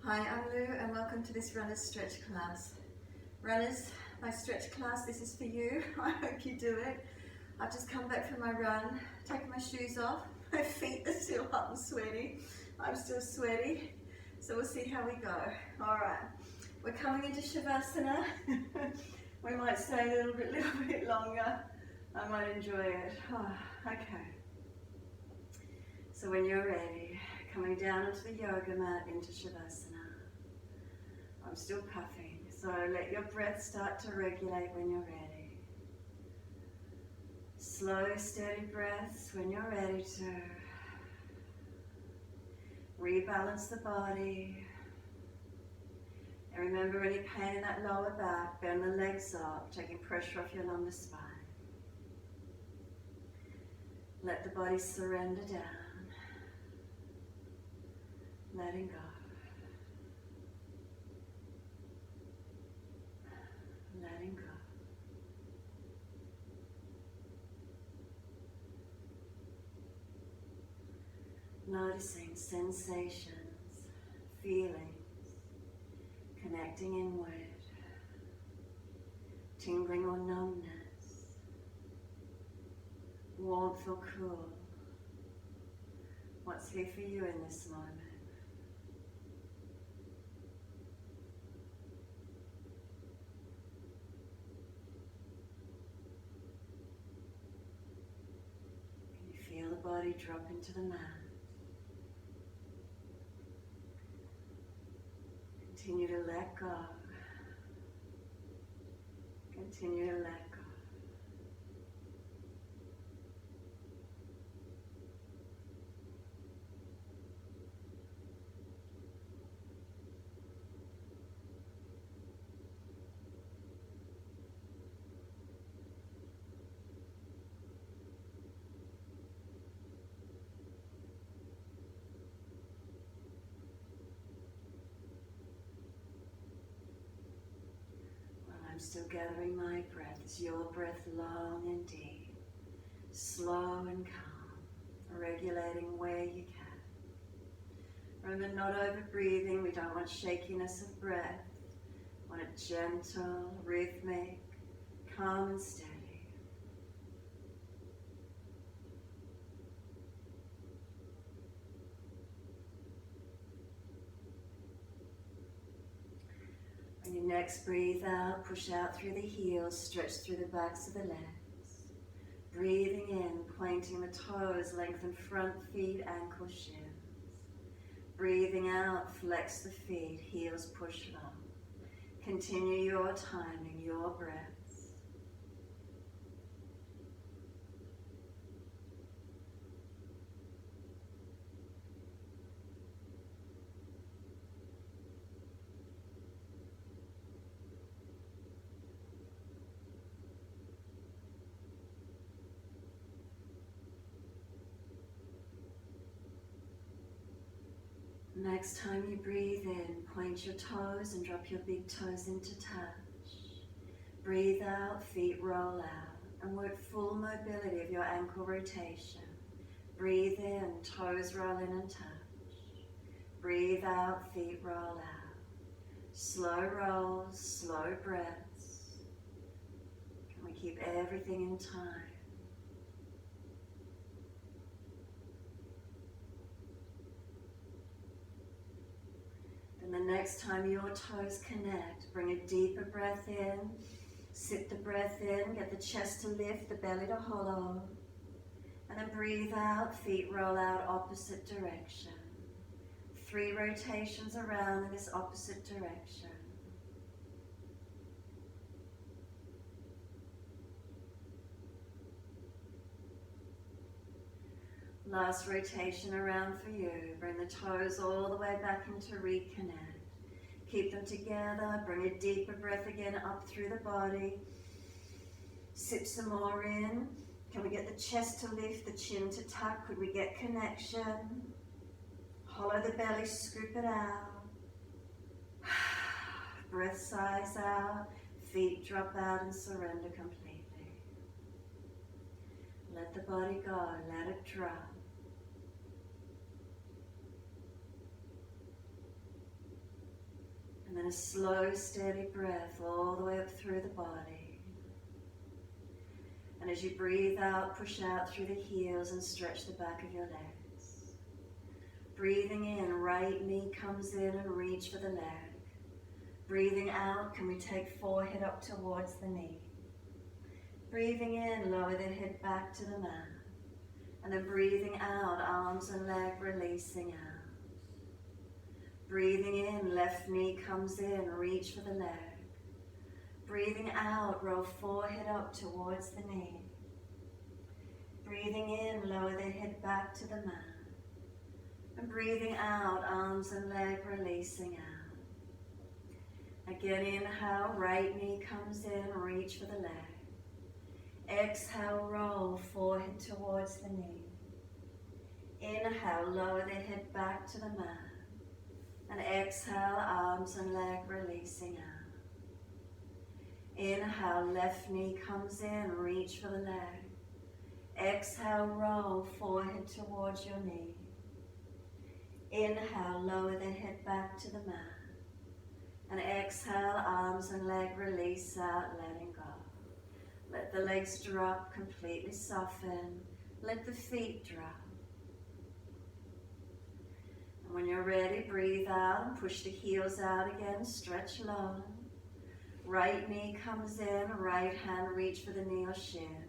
Hi, I'm Lou and welcome to this runner's stretch class. Runners, my stretch class, this is for you. I hope you do it. I've just come back from my run, taken my shoes off. My feet are still hot and sweaty. I'm still sweaty. So we'll see how we go. All right, we're coming into Shavasana. We might stay a little bit longer. I might enjoy it. Okay. So when you're ready, coming down onto the yoga mat into Shavasana. I'm still puffing, so let your breath start to regulate when you're ready. Slow, steady breaths when you're ready to rebalance the body. And remember, any pain in that lower back, bend the legs up, taking pressure off your lumbar spine. Let the body surrender down. Letting go. Letting go. Noticing sensations, feelings, connecting inward, tingling or numbness, warmth or cool. What's here for you in this moment? Feel the body drop into the mat. Continue to let go. Continue to let go. Still gathering my breath. Is your breath long and deep, slow and calm, regulating where you can. Remember, not over breathing. We don't want shakiness of breath. We want it gentle, rhythmic, calm and steady. When you next breathe out, push out through the heels, stretch through the backs of the legs. Breathing in, pointing the toes, lengthen front feet, ankle shins. Breathing out, flex the feet, heels push up. Continue your timing, your breaths. Next time you breathe in, point your toes and drop your big toes into touch. Breathe out, feet roll out, and work full mobility of your ankle rotation. Breathe in, toes roll in and touch. Breathe out, feet roll out. Slow rolls, slow breaths. Can we keep everything in time? And the next time your toes connect, bring a deeper breath in, sit the breath in, get the chest to lift, the belly to hollow, and then breathe out, feet roll out opposite direction. 3 rotations around in this opposite direction. Last rotation around for you. Bring the toes all the way back into reconnect. Keep them together. Bring a deeper breath again up through the body. Sip some more in. Can we get the chest to lift, the chin to tuck? Could we get connection? Hollow the belly, scoop it out. Breath sighs out. Feet drop out and surrender completely. Let the body go. Let it drop. a slow, steady breath all the way up through the body. And as you breathe out, push out through the heels and stretch the back of your legs. Breathing in, right knee comes in and reach for the leg. Breathing out, can we take forehead up towards the knee? Breathing in, lower the head back to the mat. And then breathing out, arms and leg releasing out. Breathing in, left knee comes in, reach for the leg. Breathing out, roll forehead up towards the knee. Breathing in, lower the head back to the mat. And breathing out, arms and leg releasing out. Again, inhale, right knee comes in, reach for the leg. Exhale, roll forehead towards the knee. Inhale, lower the head back to the mat. And exhale, arms and leg releasing out. Inhale, left knee comes in, reach for the leg. Exhale, roll forehead towards your knee. Inhale, lower the head back to the mat. And exhale, arms and leg release out, letting go. Let the legs drop, completely soften. Let the feet drop. And when you're ready, breathe out and push the heels out again, stretch long. Right knee comes in, right hand reach for the knee or shin.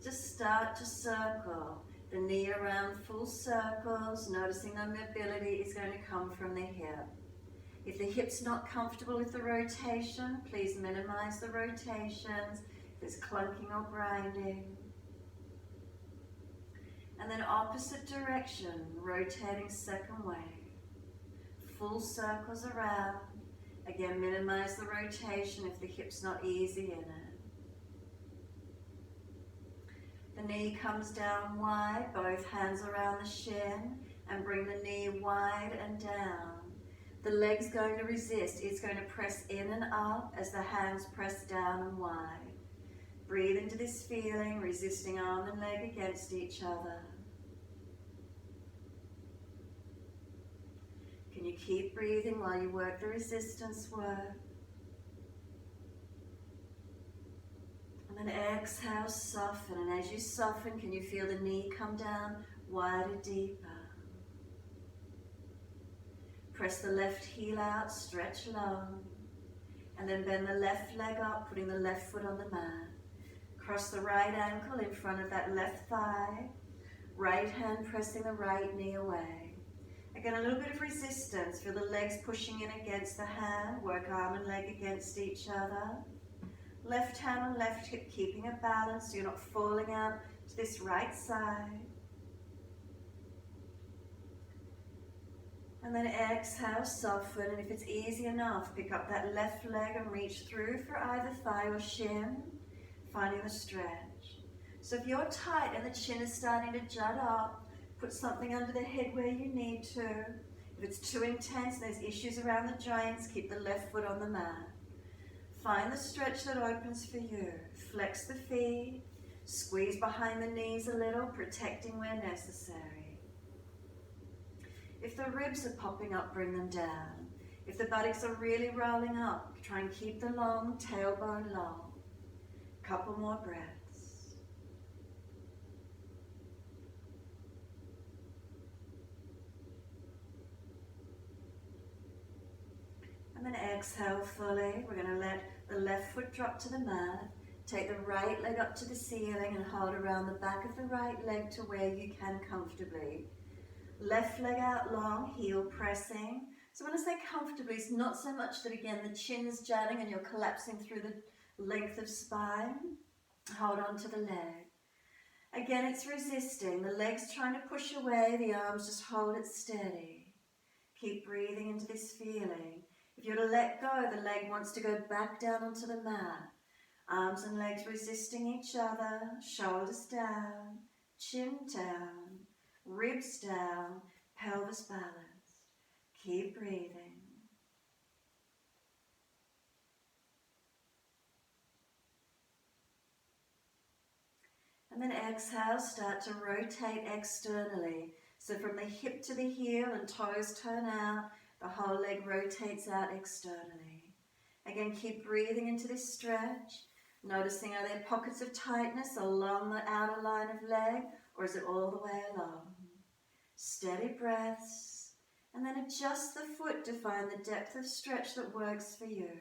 Just start to circle the knee around full circles, noticing the mobility is going to come from the hip. If the hip's not comfortable with the rotation, please minimize the rotations if it's clunking or grinding. And then opposite direction, rotating second way. Full circles around. Again, minimize the rotation if the hip's not easy in it. The knee comes down wide, both hands around the shin, and bring the knee wide and down. The leg's going to resist. It's going to press in and up as the hands press down and wide. Breathe into this feeling, resisting arm and leg against each other. Can you keep breathing while you work the resistance work? And then exhale, soften. And as you soften, can you feel the knee come down wider, deeper? Press the left heel out, stretch long. And then bend the left leg up, putting the left foot on the mat. Cross the right ankle in front of that left thigh. Right hand pressing the right knee away. Again, a little bit of resistance. Feel the legs pushing in against the hand. Work arm and leg against each other. Left hand on left hip, keeping a balance so you're not falling out to this right side. And then exhale, soften, and if it's easy enough, pick up that left leg and reach through for either thigh or shin, finding the stretch. So if you're tight and the chin is starting to jut up, put something under the head where you need to. If it's too intense and there's issues around the joints, keep the left foot on the mat. Find the stretch that opens for you. Flex the feet, squeeze behind the knees a little, protecting where necessary. If the ribs are popping up, bring them down. If the buttocks are really rolling up, try and keep the long, tailbone long. Couple more breaths. And then exhale fully. We're going to let the left foot drop to the mat. Take the right leg up to the ceiling and hold around the back of the right leg to where you can comfortably. Left leg out long, heel pressing. So when I say comfortably, it's not so much that, again, the chin's jutting and you're collapsing through the length of spine. Hold on to the leg. Again, it's resisting. The leg's trying to push away, the arms just hold it steady. Keep breathing into this feeling. If you're to let go, the leg wants to go back down onto the mat. Arms and legs resisting each other, shoulders down, chin down, ribs down, pelvis balanced. Keep breathing. And then exhale, start to rotate externally. So from the hip to the heel and toes turn out, The whole leg rotates out externally. Again, keep breathing into this stretch. Noticing, are there pockets of tightness along the outer line of leg, or is it all the way along? Steady breaths, and then adjust the foot to find the depth of stretch that works for you.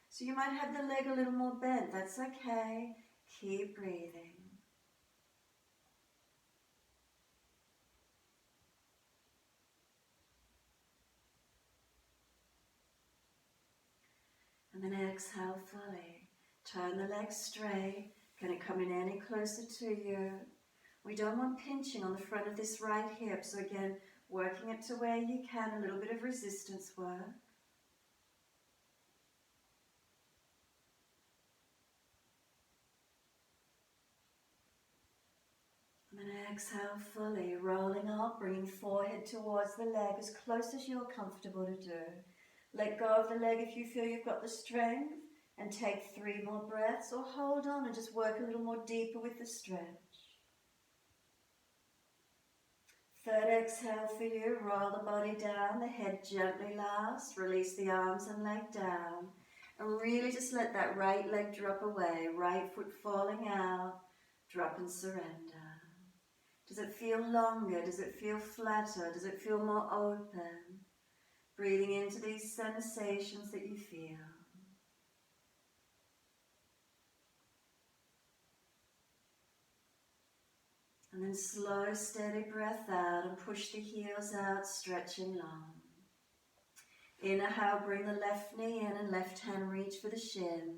So you might have the leg a little more bent, that's okay. Keep breathing. And then exhale fully. Turn the leg straight. Can it come in any closer to you? We don't want pinching on the front of this right hip. So again, working it to where you can, a little bit of resistance work. And then exhale fully, rolling up, bringing forehead towards the leg as close as you're comfortable to do. Let go of the leg if you feel you've got the strength, and take 3 more breaths, or hold on and just work a little more deeper with the stretch. Third exhale for you, roll the body down, the head gently last, release the arms and leg down, and really just let that right leg drop away, right foot falling out, drop and surrender. Does it feel longer? Does it feel flatter? Does it feel more open? Breathing into these sensations that you feel. And then slow, steady breath out and push the heels out, stretching long. Inhale, bring the left knee in and left hand reach for the shin.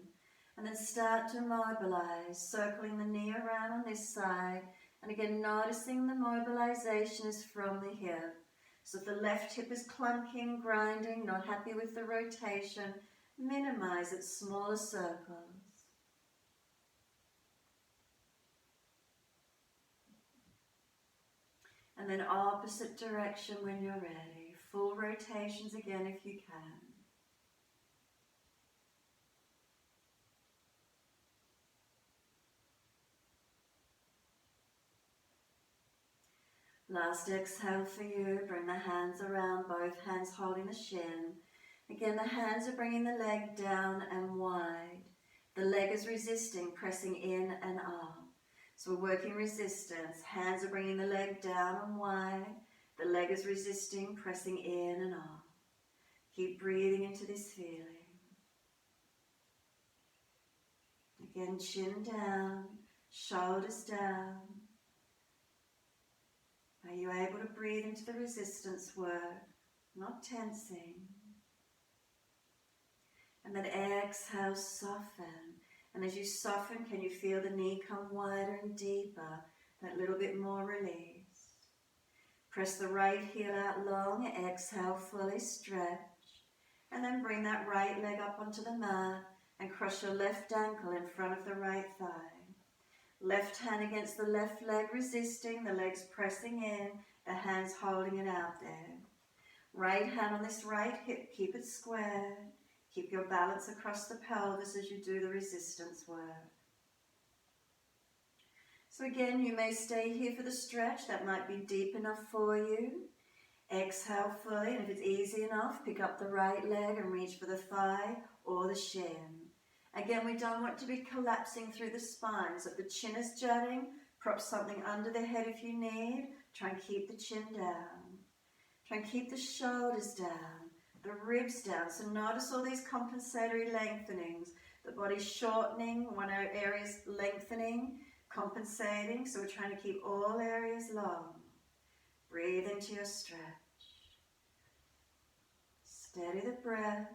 And then start to mobilize, circling the knee around on this side. And again, noticing the mobilization is from the hip. So if the left hip is clunking, grinding, not happy with the rotation, minimize it, smaller circles. And then opposite direction when you're ready. Full rotations again if you can. Last exhale for you. Bring the hands around, both hands holding the shin. Again, the hands are bringing the leg down and wide. The leg is resisting, pressing in and up. So we're working resistance. Hands are bringing the leg down and wide. The leg is resisting, pressing in and up. Keep breathing into this feeling. Again, chin down, shoulders down. Are you able to breathe into the resistance work, not tensing? And then exhale, soften. And as you soften, can you feel the knee come wider and deeper? That little bit more release. Press the right heel out long, exhale, fully stretch. And then bring that right leg up onto the mat and cross your left ankle in front of the right thigh. Left hand against the left leg, resisting, the legs pressing in, the hands holding it out there. Right hand on this right hip, keep it square. Keep your balance across the pelvis as you do the resistance work. So again, you may stay here for the stretch. That might be deep enough for you. Exhale fully, and if it's easy enough, pick up the right leg and reach for the thigh or the shin. Again, we don't want to be collapsing through the spine. So if the chin is jutting, prop something under the head if you need. Try and keep the chin down. Try and keep the shoulders down, the ribs down. So notice all these compensatory lengthenings. The body's shortening, one area's lengthening, compensating. So we're trying to keep all areas long. Breathe into your stretch. Steady the breath.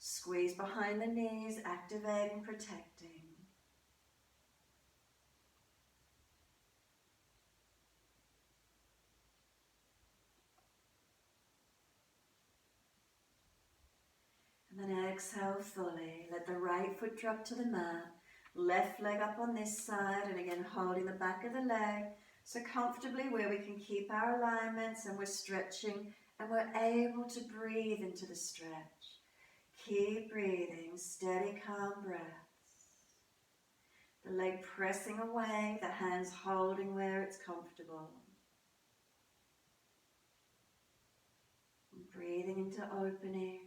Squeeze behind the knees, activating, protecting. And then exhale fully. Let the right foot drop to the mat. Left leg up on this side, and again holding the back of the leg. So comfortably where we can keep our alignments and we're stretching and we're able to breathe into the stretch. Keep breathing, steady, calm breaths. The leg pressing away, the hands holding where it's comfortable. Breathing into opening.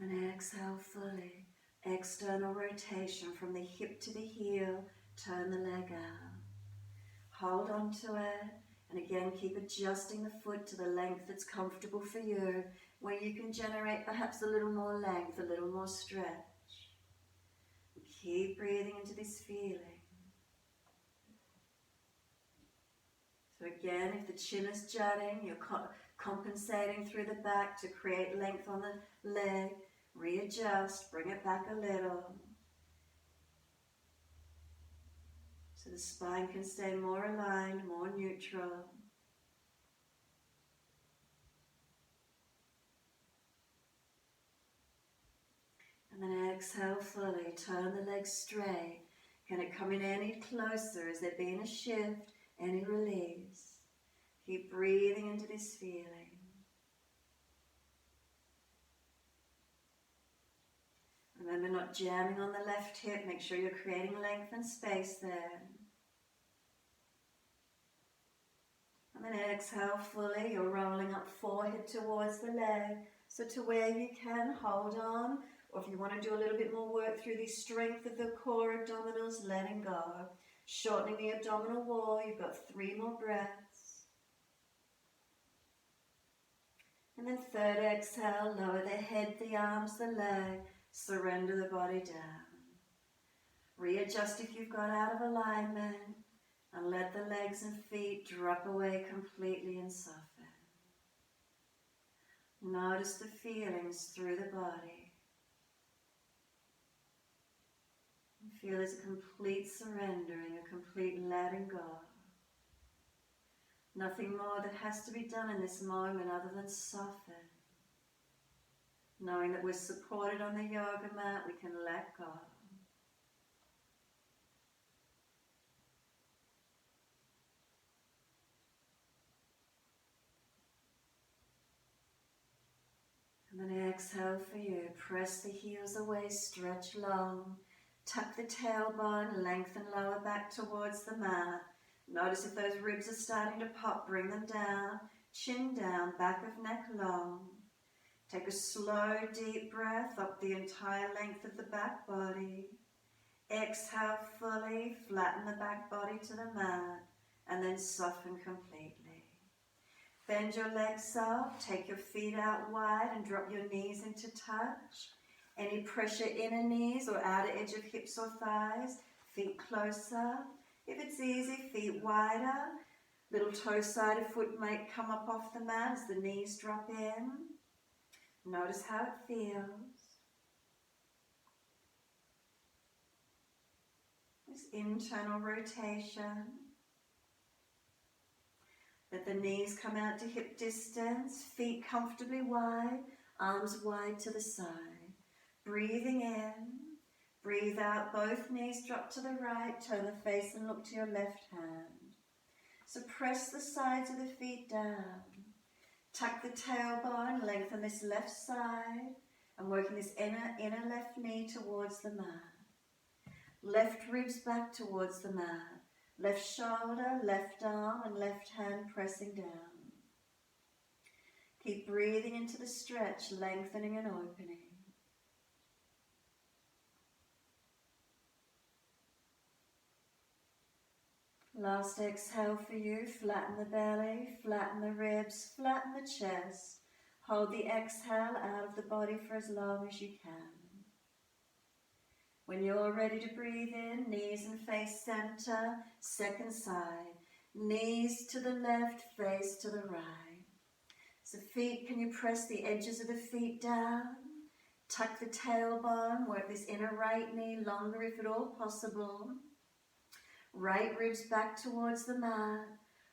And then exhale fully. External rotation from the hip to the heel. Turn the leg out. Hold on to it. And again, keep adjusting the foot to the length that's comfortable for you, where you can generate perhaps a little more length, a little more stretch. Keep breathing into this feeling. So again, if the chin is jutting, you're compensating through the back to create length on the leg. Readjust, bring it back a little. So the spine can stay more aligned, more neutral. And then exhale fully, turn the legs straight. Can it come in any closer? Is there being a shift? Any release? Keep breathing into this feeling. Remember, not jamming on the left hip. Make sure you're creating length and space there. And then exhale fully. You're rolling up forehead towards the leg. So to where you can, hold on. Or if you want to do a little bit more work through the strength of the core abdominals, letting go. Shortening the abdominal wall. You've got 3 more breaths. And then third exhale, lower the head, the arms, the leg. Surrender the body down. Readjust if you've got out of alignment. And let the legs and feet drop away completely and soften. Notice the feelings through the body. Feel there's a complete surrendering, a complete letting go. Nothing more that has to be done in this moment other than soften. Knowing that we're supported on the yoga mat, we can let go. And then exhale for you. Press the heels away, stretch long. Tuck the tailbone, lengthen lower back towards the mat. Notice if those ribs are starting to pop, bring them down. Chin down, back of neck long. Take a slow, deep breath up the entire length of the back body. Exhale fully, flatten the back body to the mat, and then soften completely. Bend your legs up, take your feet out wide and drop your knees into touch. Any pressure inner knees or outer edge of hips or thighs, feet closer. If it's easy, feet wider. Little toe-sided foot might come up off the mat as the knees drop in. Notice how it feels. This internal rotation. Let the knees come out to hip distance, feet comfortably wide, arms wide to the side. Breathing in, breathe out, both knees drop to the right, turn the face and look to your left hand. So press the sides of the feet down. Tuck the tailbone, lengthen this left side, and working this inner left knee towards the mat. Left ribs back towards the mat. Left shoulder, left arm, and left hand pressing down. Keep breathing into the stretch, lengthening and opening. Last exhale for you, flatten the belly, flatten the ribs, flatten the chest. Hold the exhale out of the body for as long as you can. When you're ready to breathe in, knees and face center, second side. Knees to the left, face to the right. So feet, can you press the edges of the feet down? Tuck the tailbone, work this inner right knee longer if at all possible. Right ribs back towards the mat.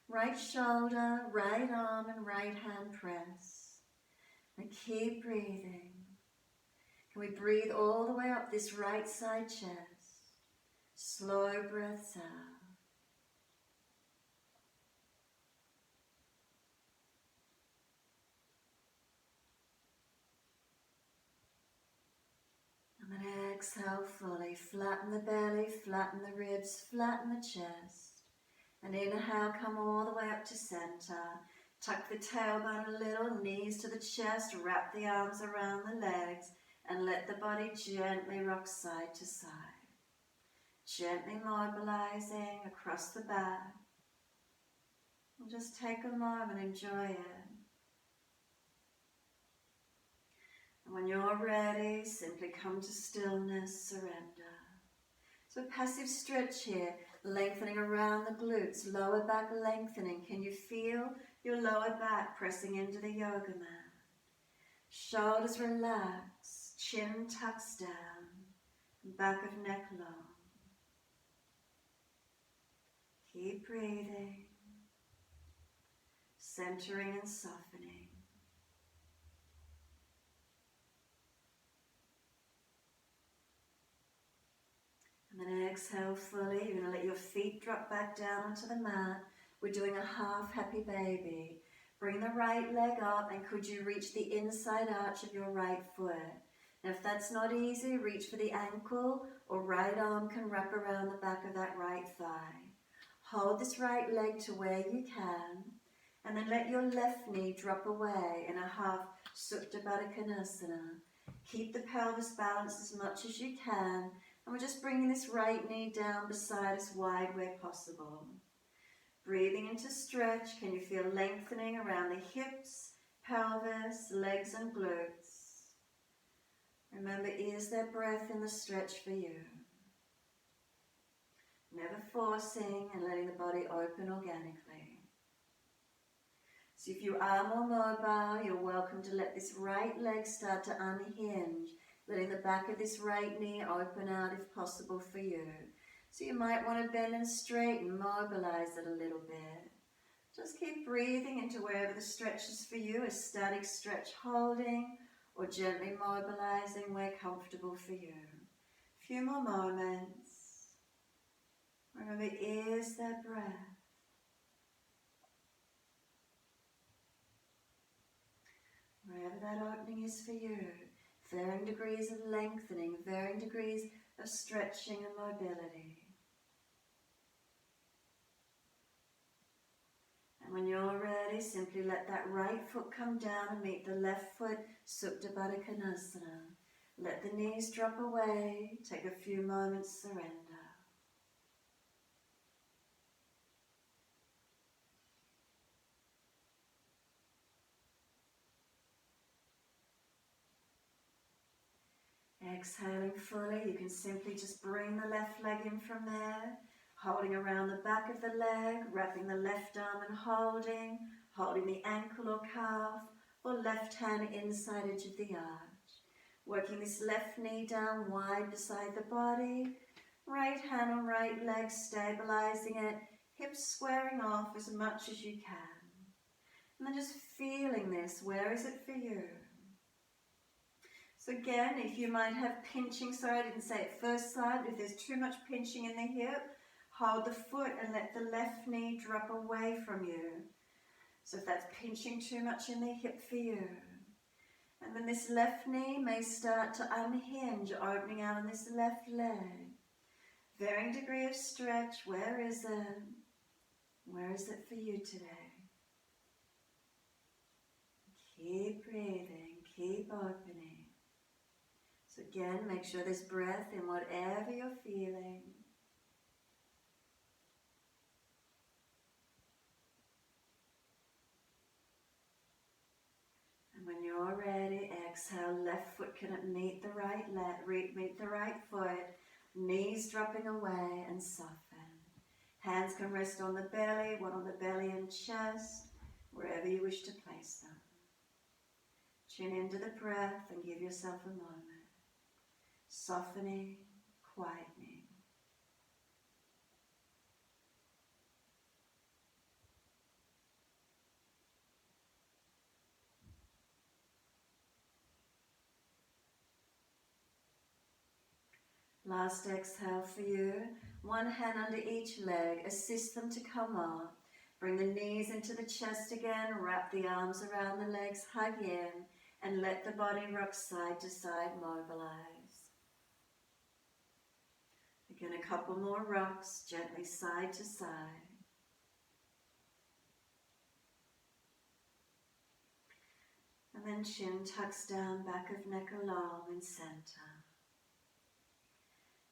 Right shoulder, right arm and right hand press. And keep breathing. Can we breathe all the way up this right side chest? Slow slow breaths out. And then exhale fully. Flatten the belly, flatten the ribs, flatten the chest. And inhale, come all the way up to center. Tuck the tailbone a little, knees to the chest, wrap the arms around the legs, and let the body gently rock side to side. Gently mobilizing across the back. And just take a moment, enjoy it. And when you're ready, simply come to stillness, surrender. So passive stretch here, lengthening around the glutes, lower back lengthening. Can you feel your lower back pressing into the yoga mat? Shoulders relax, chin tucks down, back of neck long. Keep breathing, centering and softening. And then exhale fully. You're going to let your feet drop back down onto the mat. We're doing a half happy baby. Bring the right leg up, and could you reach the inside arch of your right foot? Now if that's not easy, reach for the ankle, or right arm can wrap around the back of that right thigh. Hold this right leg to where you can, and then let your left knee drop away in a half Supta Baddha Konasana. Keep the pelvis balanced as much as you can, and we're just bringing this right knee down beside us wide where possible. Breathing into stretch. Can you feel lengthening around the hips, pelvis, legs and glutes? Remember, is there breath in the stretch for you? Never forcing, and letting the body open organically. So if you are more mobile, you're welcome to let this right leg start to unhinge, letting the back of this right knee open out if possible for you. So you might want to bend and straighten, mobilize it a little bit. Just keep breathing into wherever the stretch is for you, a static stretch holding, or gently mobilizing where comfortable for you. A few more moments. Remember, is there breath? Wherever that opening is for you, varying degrees of lengthening, varying degrees of stretching and mobility. And when you're ready, simply let that right foot come down and meet the left foot, Supta Baddha Konasana. Let the knees drop away, take a few moments, surrender. Exhaling fully, you can simply just bring the left leg in from there, holding around the back of the leg, wrapping the left arm and holding the ankle or calf, or left hand inside edge of the arch. Working this left knee down wide beside the body, right hand on right leg, stabilizing it, hips squaring off as much as you can. And then just feeling this, where is it for you? So again, if you might have pinching, sorry I didn't say it first side, if there's too much pinching in the hip, hold the foot and let the left knee drop away from you. So if that's pinching too much in the hip for you. And then this left knee may start to unhinge, opening out on this left leg. Varying degree of stretch, where is it? Where is it for you today? Keep breathing, keep opening. So again, make sure there's breath in whatever you're feeling. And when you're ready, exhale, left foot can meet the right meet the right foot, knees dropping away and soften. Hands can rest on the belly, one on the belly and chest, wherever you wish to place them. Tune into the breath and give yourself a moment. Softening, quietening. Last exhale for you. One hand under each leg, assist them to come up. Bring the knees into the chest again, wrap the arms around the legs, hug in, and let the body rock side to side, mobilize. Again, a couple more rocks, gently side to side. And then chin tucks down, back of neck along and center.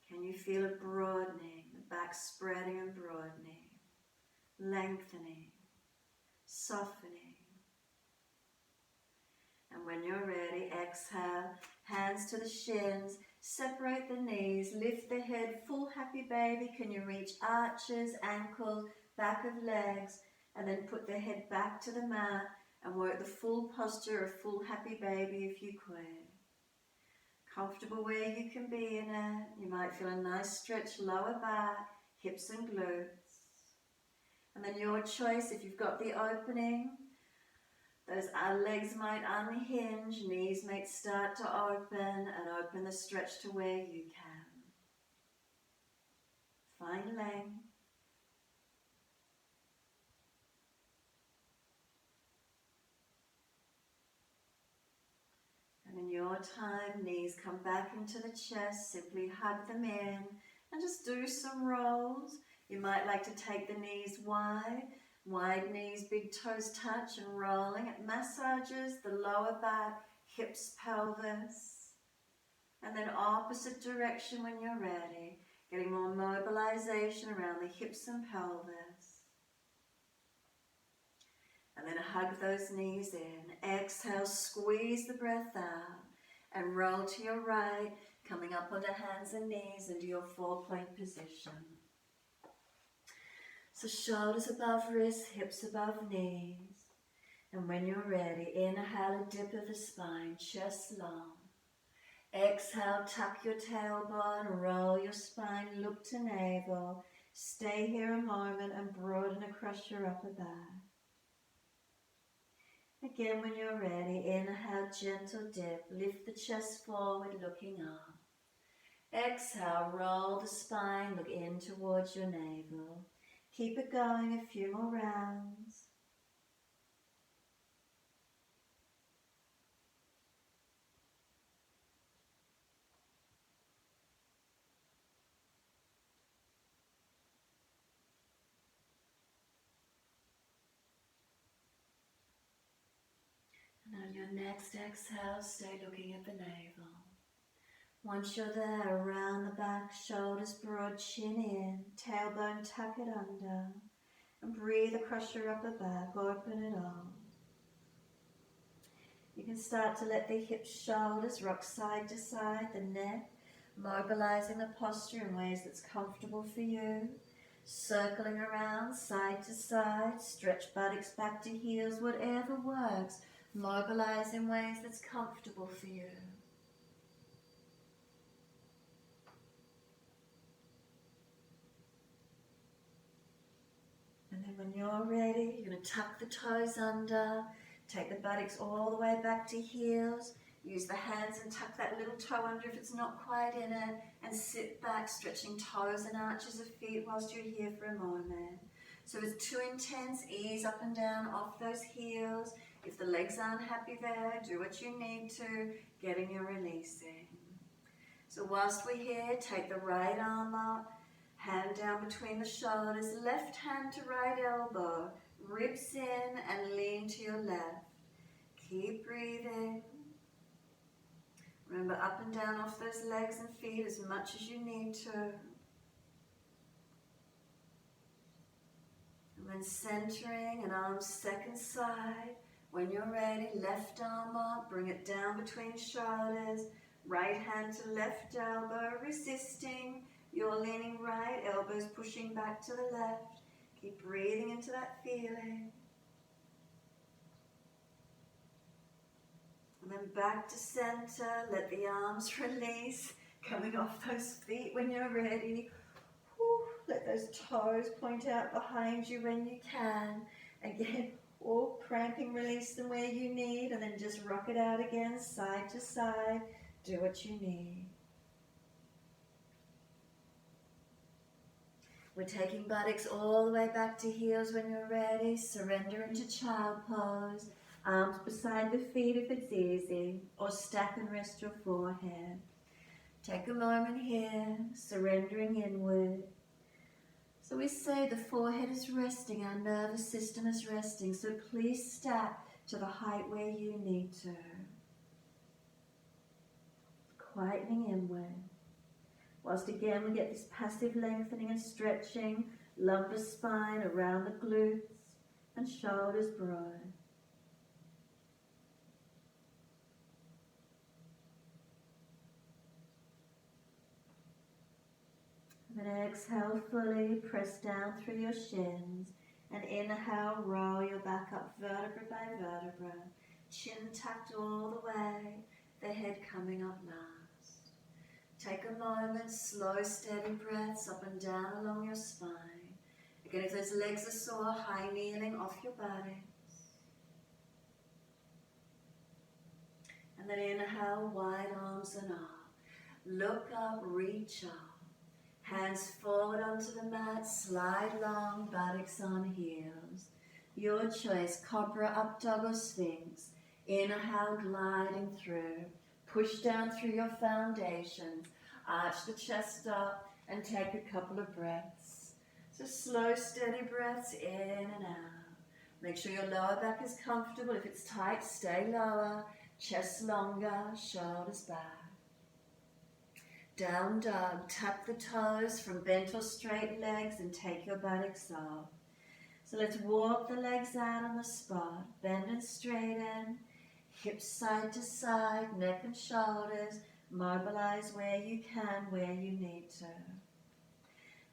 Can you feel it broadening, the back spreading and broadening, lengthening, softening. And when you're ready, exhale, hands to the shins, separate the knees, lift the head, full happy baby. Can you reach arches, ankles, back of legs, and then put the head back to the mat and work the full posture of full happy baby if you could. Comfortable where you can be in it. You might feel a nice stretch lower back, hips and glutes. And then your choice, if you've got the opening, those legs might unhinge, knees might start to open, and open the stretch to where you can. Find length. And in your time, knees come back into the chest, simply hug them in, and just do some rolls. You might like to take the knees wide. Wide knees, big toes touch and rolling. It massages the lower back, hips, pelvis. And then opposite direction when you're ready, getting more mobilization around the hips and pelvis. And then hug those knees in. Exhale, squeeze the breath out and roll to your right, coming up onto hands and knees into your 4-point position. So shoulders above wrists, hips above knees. And when you're ready, inhale a dip of the spine, chest long. Exhale, tuck your tailbone, roll your spine, look to navel. Stay here a moment and broaden across your upper back. Again, when you're ready, inhale, gentle dip, lift the chest forward, looking up. Exhale, roll the spine, look in towards your navel. Keep it going, a few more rounds. And on your next exhale, stay looking at the navel. Once you're there, around the back, shoulders broad, chin in, tailbone tuck it under, and breathe across your upper back, open it up. You can start to let the hips, shoulders rock side to side, the neck, mobilizing the posture in ways that's comfortable for you. Circling around, side to side, stretch buttocks back to heels, whatever works. Mobilize in ways that's comfortable for you. And then when you're ready, you're going to tuck the toes under, take the buttocks all the way back to heels, use the hands and tuck that little toe under if it's not quite in it, and sit back, stretching toes and arches of feet whilst you're here for a moment. So if it's too intense, ease up and down off those heels. If the legs aren't happy there, do what you need to, getting your releasing. So whilst we're here, take the right arm up, hand down between the shoulders, left hand to right elbow, ribs in and lean to your left. Keep breathing. Remember, up and down off those legs and feet as much as you need to. And then centering and arms second side. When you're ready, left arm up, bring it down between shoulders. Right hand to left elbow, resisting. You're leaning right, elbows pushing back to the left. Keep breathing into that feeling. And then back to center, let the arms release, coming off those feet when you're ready. Whew, let those toes point out behind you when you can. Again, or cramping, release them where you need, and then just rock it out again, side to side. Do what you need. We're taking buttocks all the way back to heels when you're ready. Surrender into child pose. Arms beside the feet if it's easy, or stack and rest your forehead. Take a moment here, surrendering inward. So we say the forehead is resting, our nervous system is resting, so please stack to the height where you need to. Quietening inward. Whilst again we get this passive lengthening and stretching, lumbar spine around the glutes and shoulders broad. And then exhale fully, press down through your shins, and inhale, roll your back up vertebra by vertebra, chin tucked all the way, the head coming up last. Take a moment, slow, steady breaths up and down along your spine. Again, if those legs are sore, high kneeling off your buttocks. And then inhale, wide arms and up. Look up, reach up. Hands forward onto the mat, slide long, buttocks on heels. Your choice, cobra, up dog or sphinx. Inhale, gliding through. Push down through your foundations. Arch the chest up and take a couple of breaths. So slow, steady breaths in and out. Make sure your lower back is comfortable. If it's tight, stay lower. Chest longer, shoulders back. Down dog, tuck the toes from bent or straight legs and take your buttocks off. So let's walk the legs out on the spot, bend and straighten, hips side to side, neck and shoulders, mobilize where you can, where you need to.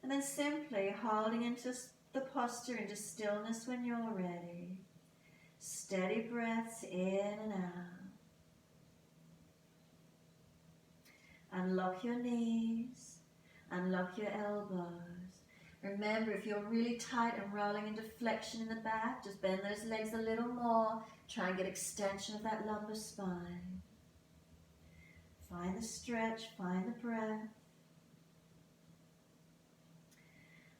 And then simply holding into the posture, into stillness when you're ready. Steady breaths in and out. Unlock your knees, unlock your elbows. Remember, if you're really tight and rolling into flexion in the back, just bend those legs a little more. Try and get extension of that lumbar spine. Find the stretch, find the breath.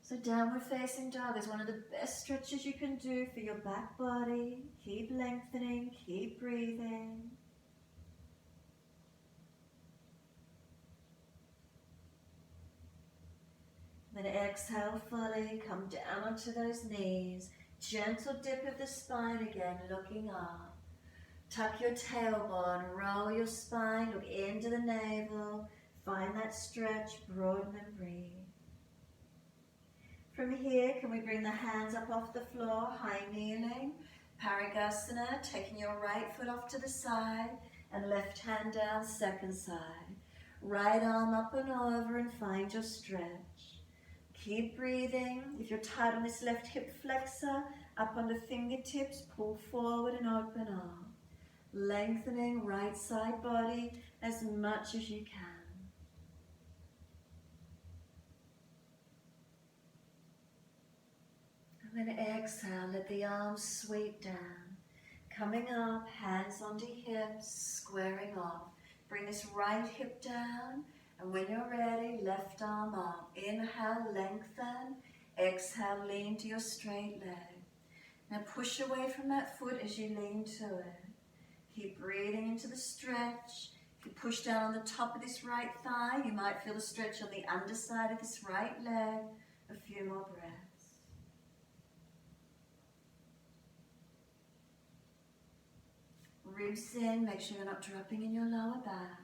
So downward facing dog is one of the best stretches you can do for your back body. Keep lengthening, keep breathing. Then exhale fully, come down onto those knees. Gentle dip of the spine again, looking up. Tuck your tailbone, roll your spine, look into the navel. Find that stretch, broaden and breathe. From here, can we bring the hands up off the floor, high kneeling. Parigasana, taking your right foot off to the side and left hand down, second side. Right arm up and over and find your stretch. Keep breathing. If you're tight on this left hip flexor, up on the fingertips, pull forward and open up. Lengthening right side body as much as you can. And then exhale, let the arms sweep down. Coming up, hands onto hips, squaring off. Bring this right hip down. And when you're ready, left arm up. Inhale, lengthen. Exhale, lean to your straight leg. Now push away from that foot as you lean to it. Keep breathing into the stretch. If you push down on the top of this right thigh, you might feel a stretch on the underside of this right leg. A few more breaths. Ribs in, make sure you're not dropping in your lower back.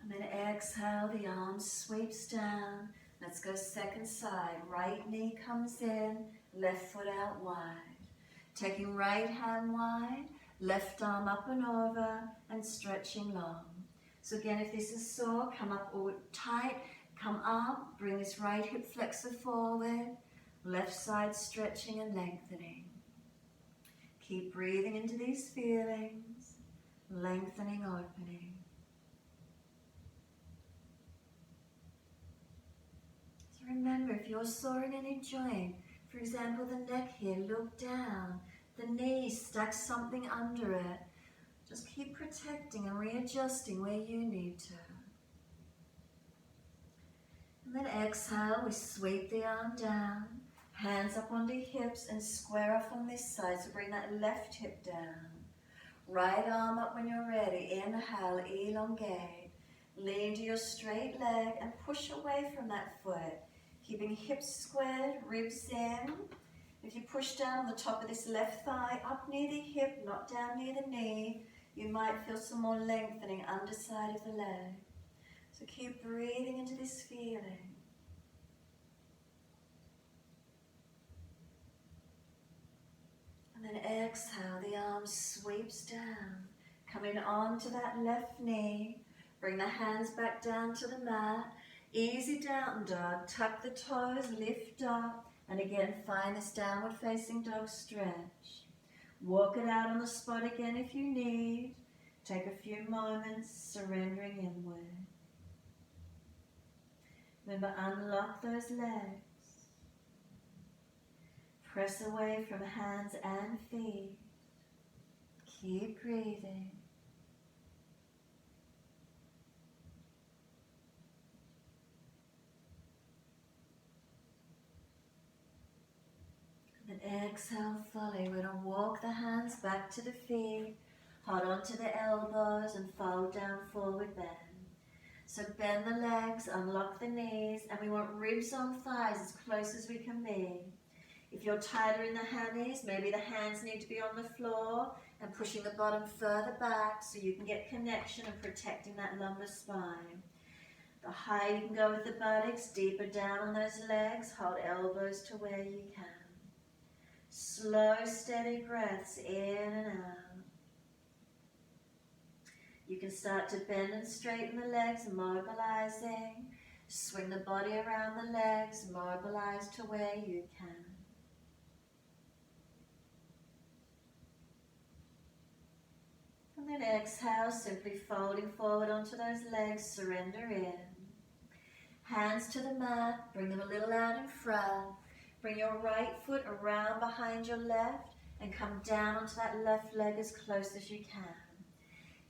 And then exhale, the arms sweeps down. Let's go second side. Right knee comes in, left foot out wide. Taking right hand wide, left arm up and over, and stretching long. So again, if this is sore, come up or tight, come up, bring this right hip flexor forward, left side stretching and lengthening. Keep breathing into these feelings, lengthening, opening. Remember, if you're sore in any joint, for example the neck here, look down, the knee, stack something under it. Just keep protecting and readjusting where you need to. exhale, we sweep the arm down, hands up onto hips and square off on this side. So bring that left hip down. Right arm up when you're ready. Inhale, elongate. Lean to your straight leg and push away from that foot. Keeping hips squared, ribs in. If you push down on the top of this left thigh, up near the hip, not down near the knee, you might feel some more lengthening underside of the leg. So keep breathing into this feeling. And then exhale, the arm sweeps down. Coming onto that left knee. Bring the hands back down to the mat. Easy down dog. Tuck the toes, lift up. And again, find this downward facing dog stretch. Walk it out on the spot again if you need. Take a few moments, surrendering inward. Remember, unlock those legs. Press away from hands and feet. Keep breathing. And exhale fully. We're going to walk the hands back to the feet. Hold on to the elbows and fold down, forward bend. So bend the legs, unlock the knees, and we want ribs on thighs as close as we can be. If you're tighter in the hammies, maybe the hands need to be on the floor and pushing the bottom further back so you can get connection and protecting that lumbar spine. The higher you can go with the buttocks, deeper down on those legs, hold elbows to where you can. Slow, steady breaths in and out. You can start to bend and straighten the legs, mobilizing. Swing the body around the legs, mobilize to where you can. And then exhale, simply folding forward onto those legs, surrender in. Hands to the mat, bring them a little out in front. Bring your right foot around behind your left and come down onto that left leg as close as you can.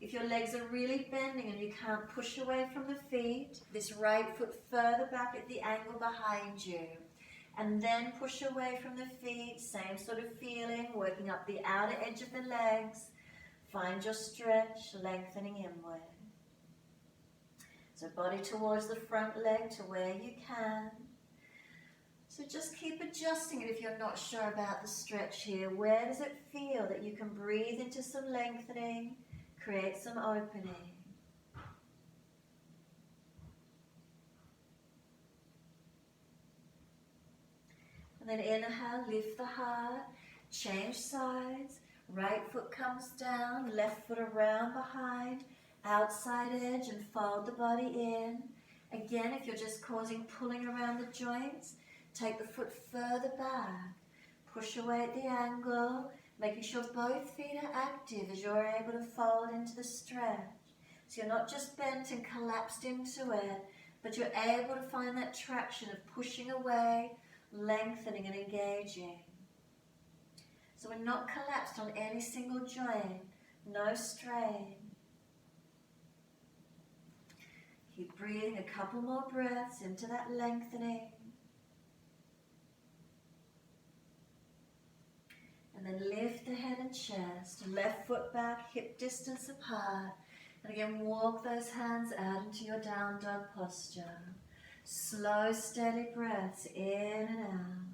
If your legs are really bending and you can't push away from the feet, this right foot further back at the angle behind you. And then push away from the feet, same sort of feeling, working up the outer edge of the legs. Find your stretch, lengthening inward. So body towards the front leg to where you can. So just keep adjusting it if you're not sure about the stretch here. Where does it feel that you can breathe into some lengthening? Create some opening. And then inhale, lift the heart, change sides. Right foot comes down, left foot around behind, outside edge and fold the body in. Again, if you're just causing pulling around the joints, take the foot further back. Push away at the angle. Making sure both feet are active as you're able to fold into the stretch. So you're not just bent and collapsed into it, but you're able to find that traction of pushing away, lengthening and engaging. So we're not collapsed on any single joint, no strain. Keep breathing a couple more breaths into that lengthening. And then lift the head and chest, left foot back, hip distance apart. And again, walk those hands out into your down dog posture. Slow, steady breaths in and out.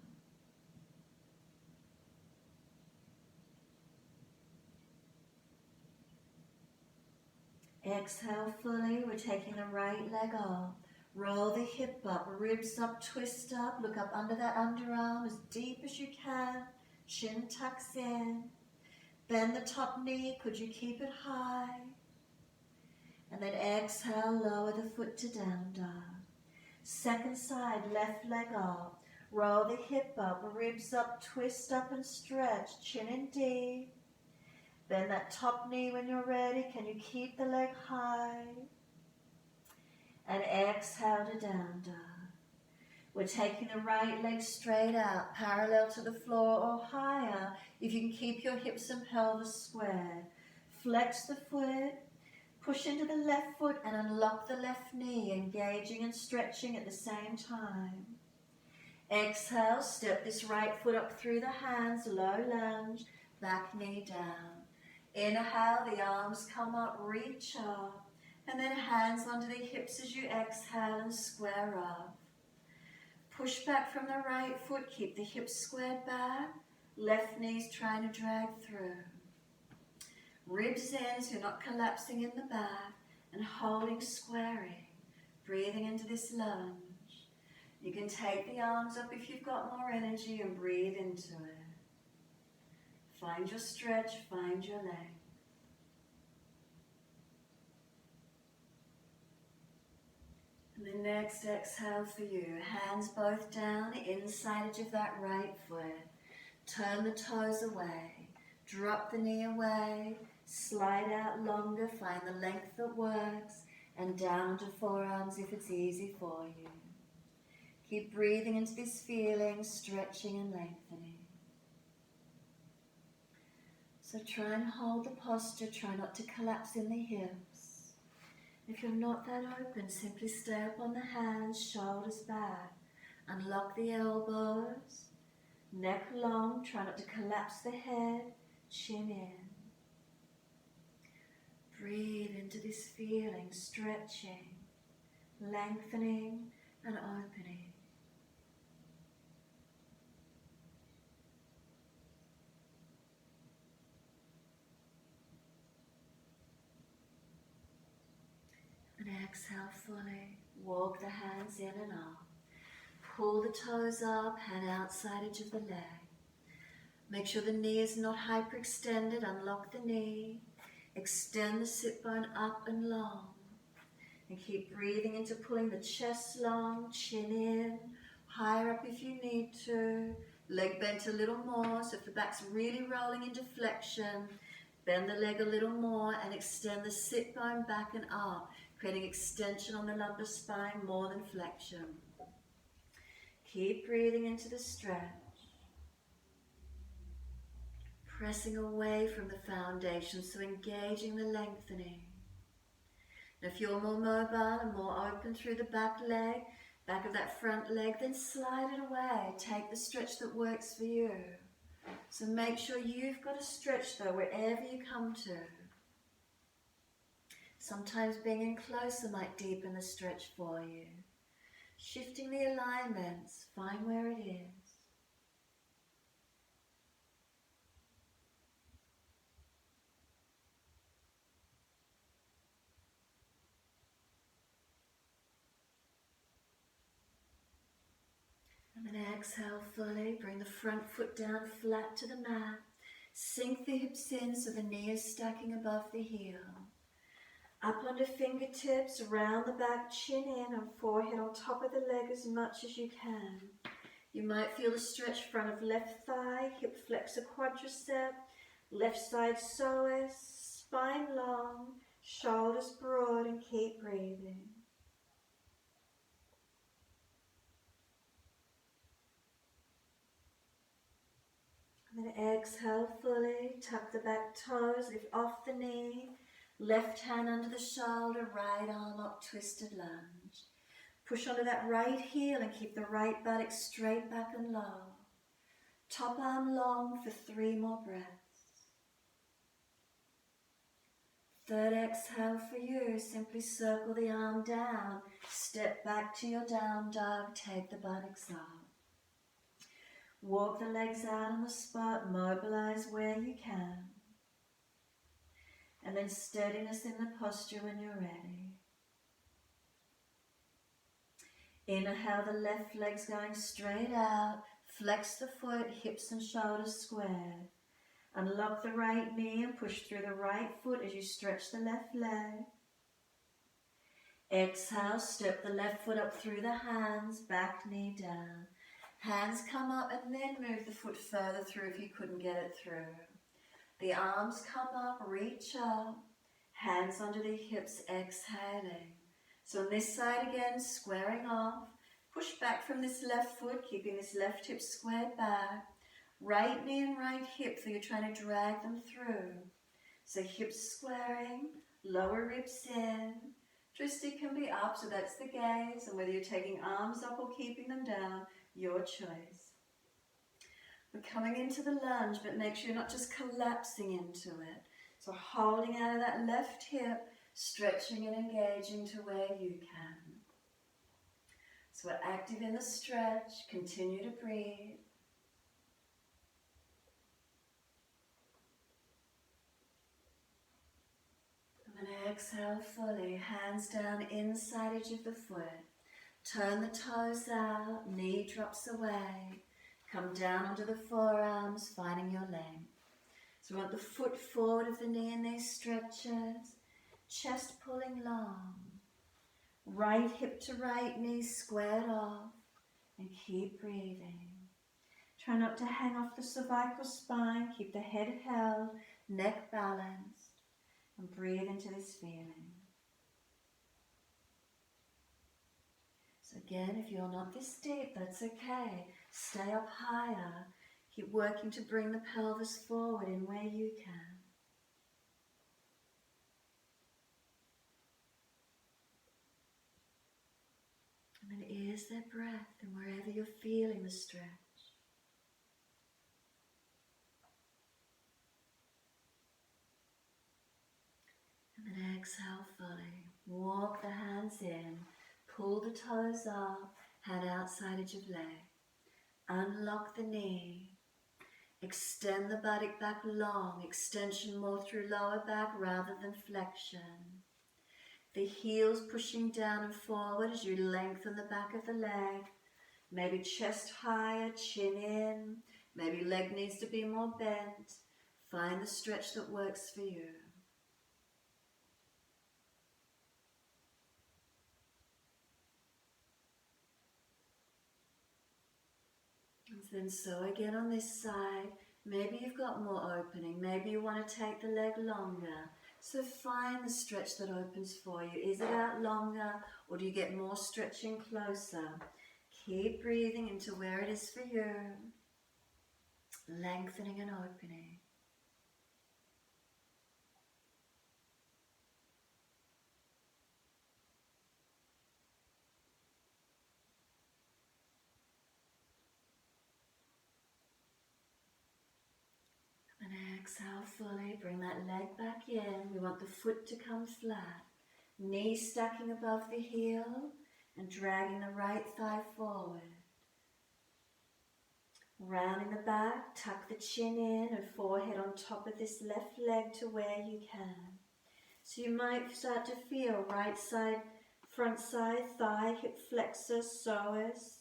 Exhale fully, we're taking the right leg off. Roll the hip up, ribs up, twist up, look up under that underarm as deep as you can. Chin tucks in. Bend the top knee, could you keep it high? And then exhale, lower the foot to down dog. Second side, left leg up. Roll the hip up, ribs up, twist up and stretch, chin in deep. Bend that top knee when you're ready. Can you keep the leg high? And exhale to down dog. We're taking the right leg straight out, parallel to the floor or higher. If you can keep your hips and pelvis squared. Flex the foot. Push into the left foot and unlock the left knee, engaging and stretching at the same time. Exhale, step this right foot up through the hands, low lunge, back knee down. Inhale, the arms come up, reach up, and then hands onto the hips as you exhale and square up. Push back from the right foot, keep the hips squared back, left knee's trying to drag through. Ribs in so you're not collapsing in the back, and holding, squaring, breathing into this lunge. You can take the arms up if you've got more energy and breathe into it. Find your stretch, find your length. And the next exhale for you, hands both down, inside edge of that right foot. Turn the toes away, drop the knee away, slide out longer, find the length that works, and down to forearms if it's easy for you. Keep breathing into this feeling, stretching and lengthening. So try and hold the posture, try not to collapse in the hips. If you're not that open, simply stay up on the hands, shoulders back. Unlock the elbows, neck long, try not to collapse the head, chin in. Breathe into this feeling, stretching, lengthening and opening. And exhale fully. Walk the hands in and up. Pull the toes up, hand outside edge of the leg. Make sure the knee is not hyperextended. Unlock the knee. Extend the sit bone up and long. And keep breathing into pulling the chest long, chin in, higher up if you need to. Leg bent a little more, so if the back's really rolling into flexion, bend the leg a little more and extend the sit bone back and up, creating extension on the lumbar spine more than flexion. Keep breathing into the stretch. Pressing away from the foundation, so engaging the lengthening. And if you're more mobile and more open through the back leg, back of that front leg, then slide it away. Take the stretch that works for you. So make sure you've got a stretch though, wherever you come to. Sometimes being in closer might deepen the stretch for you. Shifting the alignments, find where it is. And then exhale fully, bring the front foot down flat to the mat. Sink the hips in so the knee is stacking above the heel. Up onto fingertips, around the back, chin in and forehead on top of the leg as much as you can. You might feel the stretch front of left thigh, hip flexor quadricep, left side psoas, spine long, shoulders broad, and keep breathing. And then exhale fully, tuck the back toes, lift off the knee, left hand under the shoulder, right arm up, twisted lunge. Push onto that right heel and keep the right buttock straight back and low. Top arm long for 3 more breaths. Third exhale for you, simply circle the arm down, step back to your down dog, take the buttocks up. Walk the legs out on the spot, mobilize where you can. And then steadiness in the posture when you're ready. Inhale, the left leg's going straight out. Flex the foot, hips and shoulders squared. Unlock the right knee and push through the right foot as you stretch the left leg. Exhale, step the left foot up through the hands, back knee down. Hands come up and then move the foot further through if you couldn't get it through. The arms come up, reach up, hands under the hips, exhaling. So on this side again, squaring off. Push back from this left foot, keeping this left hip squared back. Right knee and right hip, so you're trying to drag them through. So hips squaring, Lower ribs in. Twisty can be up, so that's the gaze, and whether you're taking arms up or keeping them down, your choice. We're coming into the lunge, but make sure you're not just collapsing into it. So holding out of that left hip, stretching and engaging to where you can. So we're active in the stretch, continue to breathe. And then exhale fully, hands down inside edge of the foot. Turn the toes out, knee drops away. Come down onto the forearms, finding your length. So we want the foot forward of the knee in these stretches. Chest pulling long. Right hip to right knee squared off. And keep breathing. Try not to hang off the cervical spine. Keep the head held, neck balanced. And breathe into this feeling. So again, if you're not this deep, that's okay. Stay up higher. Keep working to bring the pelvis forward in where you can. And then ease their breath and wherever you're feeling the stretch. And then exhale fully. Walk the hands in. Pull the toes up. Hand outside edge of leg. Unlock the knee. Extend the buttock back long. Extension more through lower back rather than flexion. The heels pushing down and forward as you lengthen the back of the leg. Maybe chest higher, chin in. Maybe leg needs to be more bent. Find the stretch that works for you. And then so again on this side, maybe you've got more opening. Maybe you want to take the leg longer. So find the stretch that opens for you. Is it out longer or do you get more stretching closer? Keep breathing into where it is for you. Lengthening and opening. And exhale fully. Bring that leg back in. We want the foot to come flat. Knee stacking above the heel and dragging the right thigh forward. Rounding the back, tuck the chin in and forehead on top of this left leg to where you can. So you might start to feel right side, front side, thigh, hip flexor, psoas,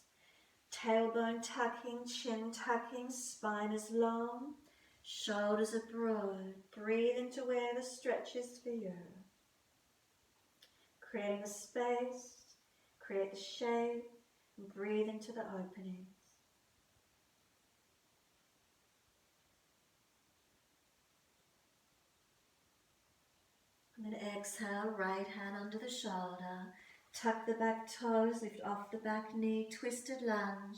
tailbone tucking, chin tucking, spine is long, shoulders are broad. Breathe into where the stretch is for you. Creating the space, create the shape, and breathe into the openings. And then exhale, right hand under the shoulder. Tuck the back toes, lift off the back knee, twisted lunge.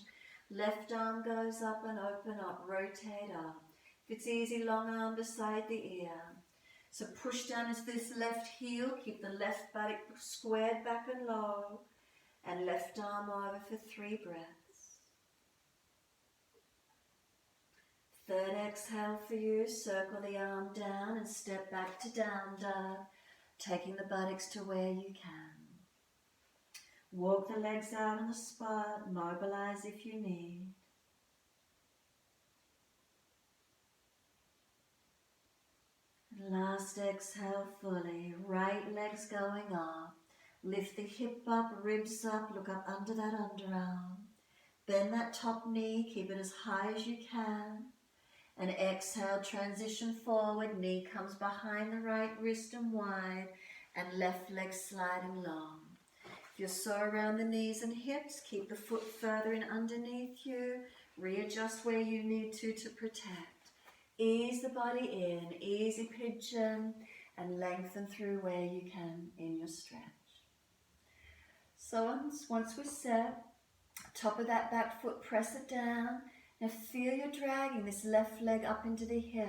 Left arm goes up and open up, rotate up. If it's easy, long arm beside the ear. So push down into this left heel, keep the left buttock squared back and low. And left arm over for 3 breaths. Third exhale for you, circle the arm down and step back to down dog, taking the buttocks to where you can. Walk the legs out on the spot, mobilize if you need. And last exhale fully, right leg's going up. Lift the hip up, ribs up, look up under that underarm. Bend that top knee, keep it as high as you can. And exhale, transition forward, knee comes behind the right wrist and wide, and left leg sliding long. If you're sore around the knees and hips, keep the foot further in underneath you. Readjust where you need to protect. Ease the body in, easy pigeon, and lengthen through where you can in your stretch. So once we're set, top of that back foot, press it down. Now feel you're dragging this left leg up into the hip.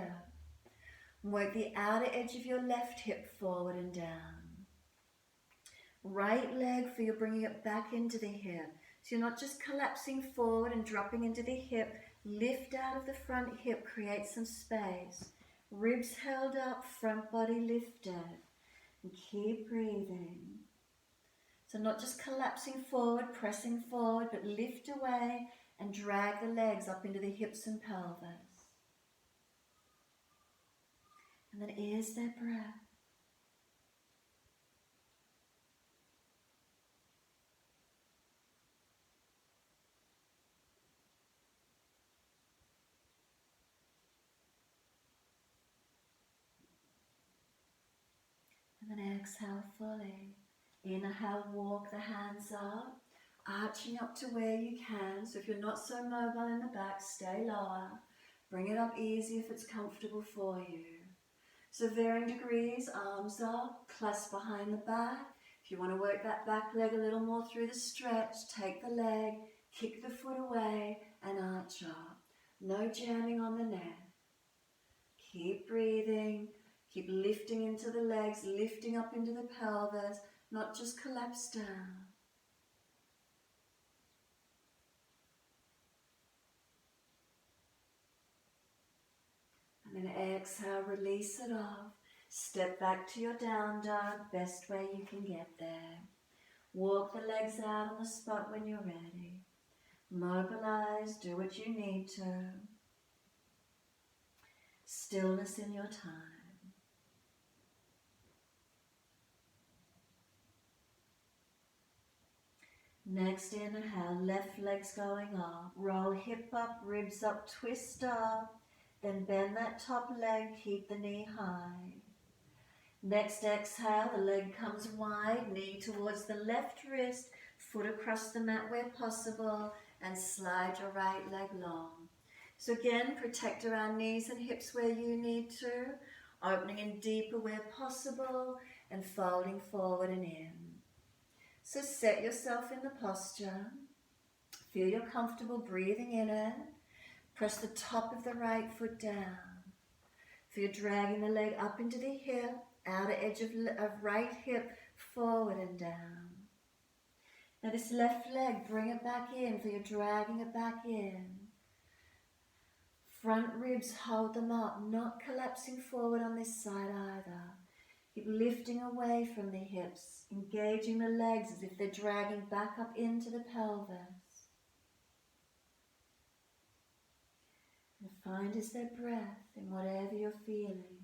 Work the outer edge of your left hip forward and down. Right leg, for you're bringing it back into the hip. So you're not just collapsing forward and dropping into the hip. Lift out of the front hip, create some space. Ribs held up, front body lifted. And keep breathing. So not just collapsing forward, pressing forward, but lift away and drag the legs up into the hips and pelvis. And then is there breath? And then exhale fully. Inhale, walk the hands up, arching up to where you can. So if you're not so mobile in the back, stay lower. Bring it up easy if it's comfortable for you. So varying degrees, arms up, clasp behind the back. If you want to work that back leg a little more through the stretch, take the leg, kick the foot away and arch up. No jamming on the neck. Keep breathing. Keep lifting into the legs, lifting up into the pelvis, not just collapse down. And then exhale, release it off. Step back to your down dog, best way you can get there. Walk the legs out on the spot when you're ready. Mobilize, do what you need to. Stillness in your time. Next inhale, left leg's going up. Roll hip up, ribs up, twist up. Then bend that top leg, keep the knee high. Next exhale, the leg comes wide, knee towards the left wrist, foot across the mat where possible, and slide your right leg long. So again, protect around knees and hips where you need to, opening in deeper where possible, and folding forward and in. So set yourself in the posture. Feel you're comfortable breathing in it. Press the top of the right foot down. Feel you're dragging the leg up into the hip, outer edge of right hip, forward and down. Now this left leg, bring it back in. Feel you're dragging it back in. Front ribs, hold them up, not collapsing forward on this side either. Keep lifting away from the hips, engaging the legs as if they're dragging back up into the pelvis. And find is there breath in whatever you're feeling.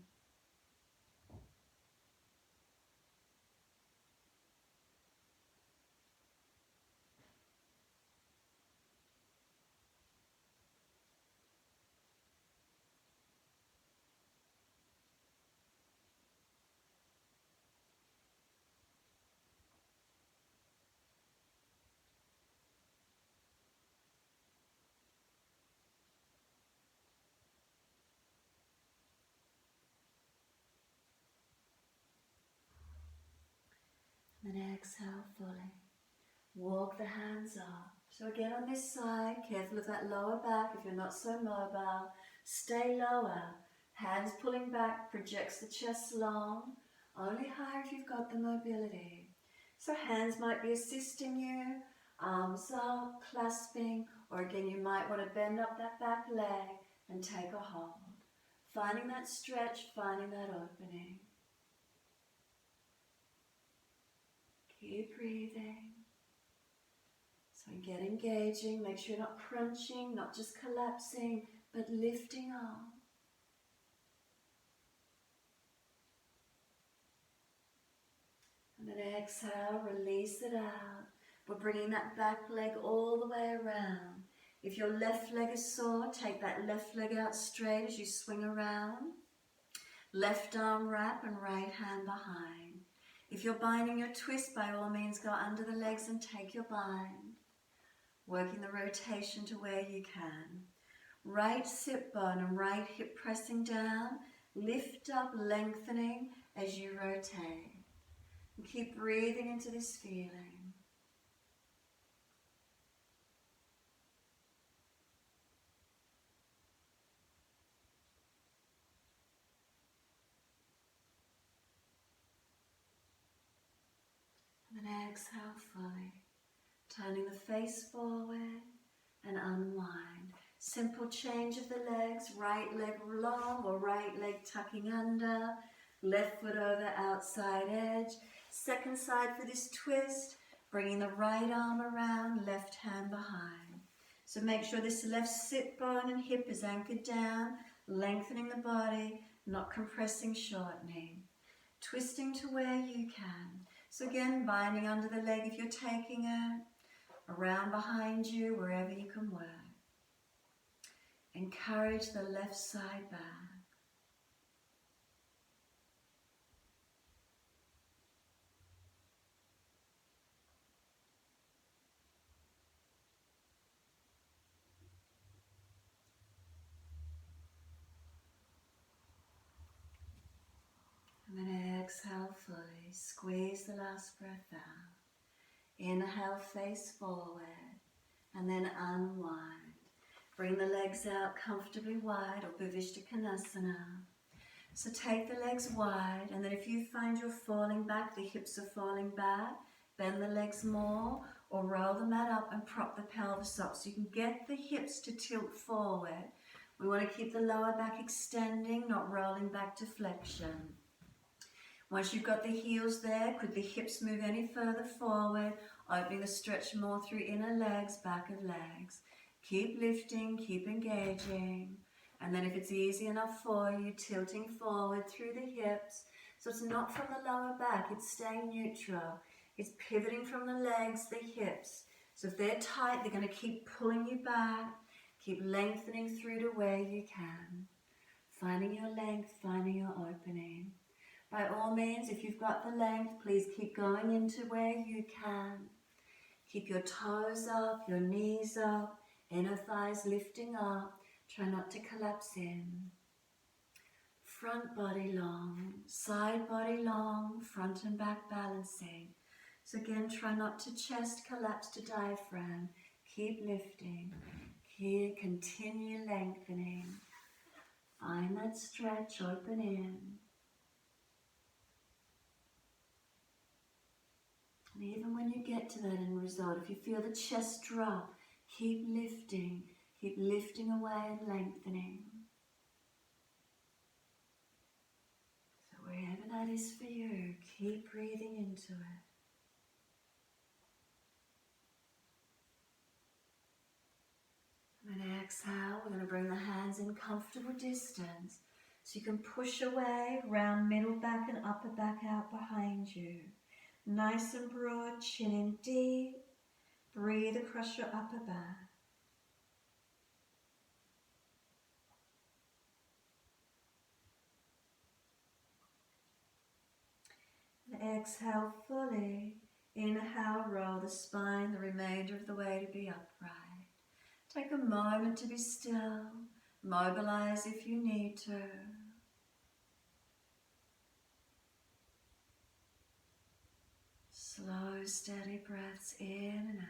And then exhale fully. Walk the hands up. So again on this side, careful of that lower back if you're not so mobile. Stay lower. Hands pulling back, projects the chest long. Only higher if you've got the mobility. So hands might be assisting you. Arms up, clasping. Or again, you might want to bend up that back leg and take a hold. Finding that stretch, finding that opening. Keep breathing. So get engaging, make sure you're not crunching, not just collapsing, but lifting up. And then exhale, release it out. We're bringing that back leg all the way around. If your left leg is sore, take that left leg out straight as you swing around. Left arm wrap and right hand behind. If you're binding your twist, by all means go under the legs and take your bind. Working the rotation to where you can. Right sit bone and right hip pressing down. Lift up, lengthening as you rotate. And keep breathing into this feeling. exhale fully. Turning the face forward and unwind. Simple change of the legs, right leg long or right leg tucking under, left foot over outside edge. Second side for this twist, bringing the right arm around, left hand behind. So make sure this left sit bone and hip is anchored down, lengthening the body, not compressing, shortening. Twisting to where you can. So again, binding under the leg if you're taking it, around behind you, wherever you can work. Encourage the left side back. And then exhale fully. Squeeze the last breath out. Inhale, face forward. And then unwind. Bring the legs out comfortably wide, or Bhuvishta Konasana. So take the legs wide, and then if you find you're falling back, the hips are falling back, bend the legs more, or roll the mat up and prop the pelvis up so you can get the hips to tilt forward. We want to keep the lower back extending, not rolling back to flexion. Once you've got the heels there, could the hips move any further forward, opening the stretch more through inner legs, back of legs. Keep lifting, keep engaging. And then if it's easy enough for you, tilting forward through the hips. So it's not from the lower back, it's staying neutral. It's pivoting from the legs, the hips. So if they're tight, they're going to keep pulling you back. Keep lengthening through to where you can. Finding your length, finding your opening. By all means, if you've got the length, please keep going into where you can. Keep your toes up, your knees up, inner thighs lifting up. Try not to collapse in. Front body long, side body long, front and back balancing. So again, try not to chest collapse to diaphragm. Keep lifting. Continue lengthening. Find that stretch, open in. And even when you get to that end result, if you feel the chest drop, keep lifting away and lengthening. So wherever that is for you, keep breathing into it. And then exhale, we're going to bring the hands in comfortable distance. So you can push away, round middle back and upper back out behind you. Nice and broad, chin in deep. Breathe across your upper back. And exhale fully. Inhale, roll the spine the remainder of the way to be upright. Take a moment to be still. Mobilize if you need to. Slow, steady breaths in and out.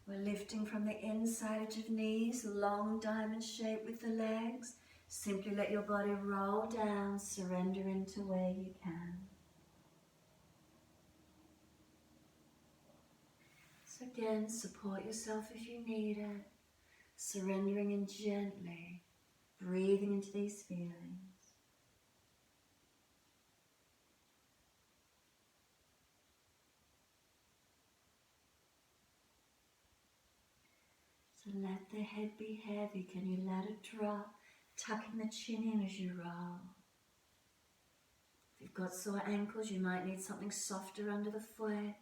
We're lifting from the inside edge of knees, long diamond shape with the legs. Simply let your body roll down, surrender into where you can. So again, support yourself if you need it, surrendering in gently, breathing into these feelings. So let the head be heavy. Can you let it drop? Tucking the chin in as you roll. If you've got sore ankles, you might need something softer under the foot.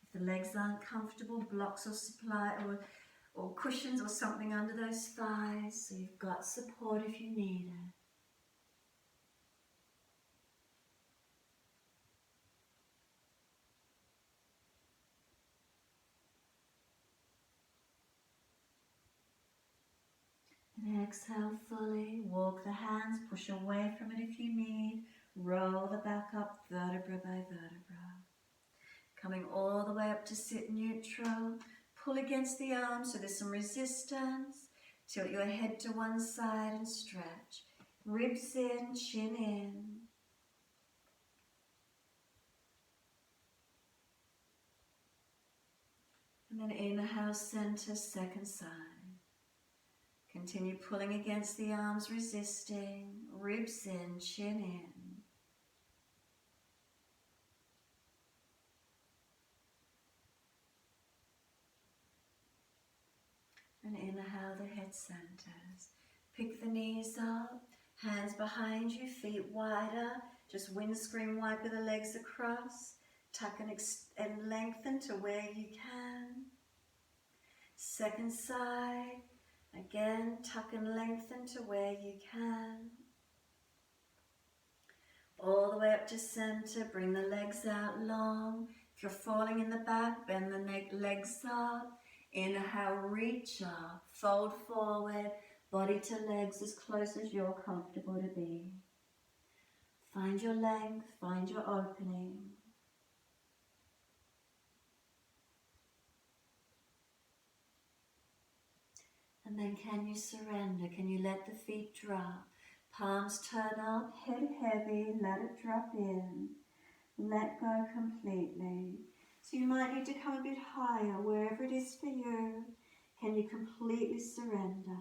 If the legs aren't comfortable, blocks or supply or cushions or something under those thighs. So you've got support if you need it. And exhale fully, walk the hands, push away from it if you need, roll the back up vertebra by vertebra. Coming all the way up to sit neutral, pull against the arms so there's some resistance, tilt your head to one side and stretch. Ribs in, chin in. And then inhale, center, second side. Continue pulling against the arms, resisting. Ribs in, chin in. And inhale, the head centers. Pick the knees up, hands behind you, feet wider. Just windscreen wiper the legs across. Tuck and lengthen to where you can. Second side. Again, tuck and lengthen to where you can. All the way up to center, bring the legs out long. If you're falling in the back, bend the legs up. Inhale, reach up, fold forward, body to legs as close as you're comfortable to be. Find your length, find your opening. And then can you surrender? Can you let the feet drop? Palms turn up, head heavy, let it drop in. Let go completely. So you might need to come a bit higher, wherever it is for you. Can you completely surrender?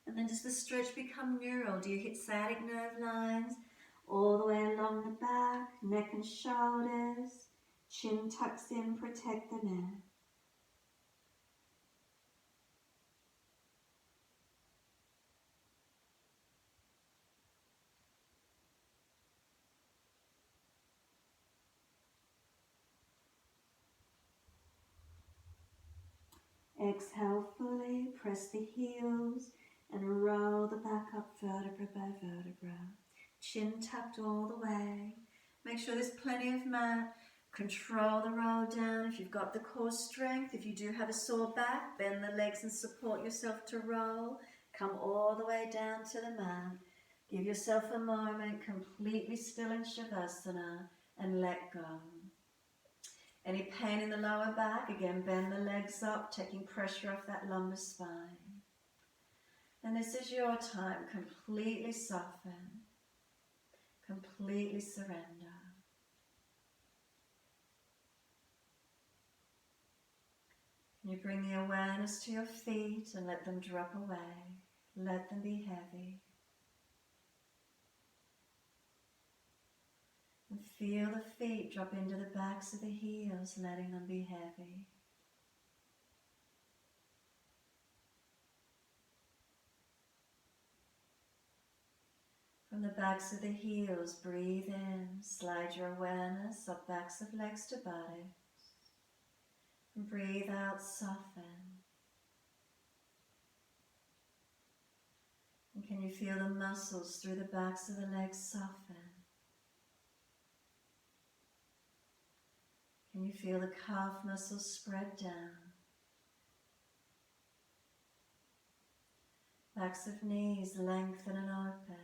And then does the stretch become neural? Do you hit sciatic nerve lines all the way along the back, neck and shoulders? Chin tucks in, protect the neck. Exhale fully, press the heels and roll the back up vertebra by vertebra. Chin tucked all the way. Make sure there's plenty of mat. Control the roll down if you've got the core strength. If you do have a sore back, bend the legs and support yourself to roll. Come all the way down to the mat. Give yourself a moment, completely still in Shavasana, and let go. Any pain in the lower back, again bend the legs up, taking pressure off that lumbar spine. And this is your time, completely soften, completely surrender. Can you bring the awareness to your feet and let them drop away? Let them be heavy. And feel the feet drop into the backs of the heels, letting them be heavy. From the backs of the heels, breathe in, slide your awareness up backs of legs to buttocks. And breathe out, soften. And can you feel the muscles through the backs of the legs soften? Can you feel the calf muscles spread down? Backs of knees lengthen and open.